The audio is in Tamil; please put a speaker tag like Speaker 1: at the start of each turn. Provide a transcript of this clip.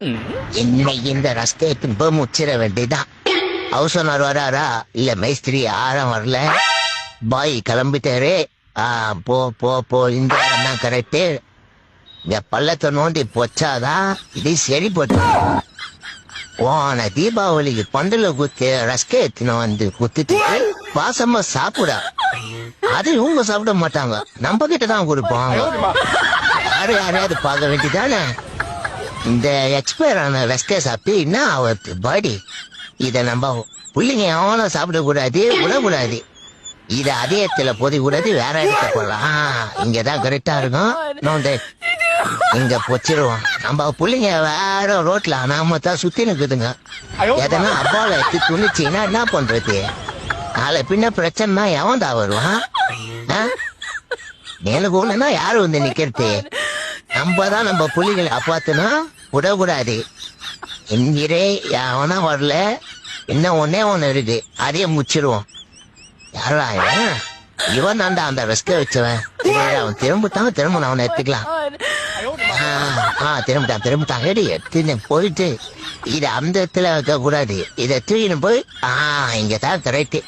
Speaker 1: இன்னைக்கு இந்த ரஸ்கை தும்ப முச்சிட வேண்டியதான். ஹவுஸ் ஓனர் வராரா இல்ல மேஸ்திரி யாரும் வரல. பாய் கிளம்பிட்டாரு. போ போ போ, இந்த இடம் தான் கரெக்டு. இந்த பள்ளத்தை நோண்டி பொச்சாதான் இது சரி போட்டு. போன தீபாவளிக்கு பந்தல குத்து ரஸ்கை எத்தின வந்து குத்துட்டு பாசமா சாப்பிட. அது இவங்க சாப்பிட மாட்டாங்க, நம்ம கிட்ட தான் கொடுப்பாங்க. யாரையாவது பார்க்க வேண்டியதானே. இந்த எக்ஸ்பயர் ஆன ரஸ்கை சாப்பிட்டு என்ன ஆகுது பாடி. இத நம்ம பிள்ளைங்க எவனும் சாப்பிடக்கூடாது, விடக்கூடாது. இத அதே இடத்துல போதி கூடாது, வேற இடத்த போடலாம். இங்கதான் கரெக்டா இருக்கும். நோண்டு இங்க பொச்சிருவோம். நம்ம பிள்ளைங்க வேற ரோட்ல அனாமத்தான் சுத்தி நிக்குதுங்க. எதனா அப்பாவை எடுத்து துணிச்சின்னா என்ன பண்றது? நாளை பின்ன பிரச்சனைனா எவன் தான் வருவான்? எனக்கு ஒண்ணுன்னா யாரு வந்து நிக்கிறது? நம்மதான் நம்ம புள்ளிகளை அப்பாத்தனா விடக்கூடாது. என்கிறே எவனா வரல. இன்னும் ஒன்னே ஒண்ணு இருக்கு, அதே முச்சிருவோம். யாரா இவன் தாண்டா அந்த ரெஸ்க வச்சவன். அவன் திரும்ப அவனை எடுத்துக்கலாம். திரும்பிட்டான் ரெடி எடுத்துன்னு போயிட்டு இத அந்த இடத்துல வைக்க கூடாது. இதை தூக்கின்னு போய் இங்கதான் கரெக்ட்.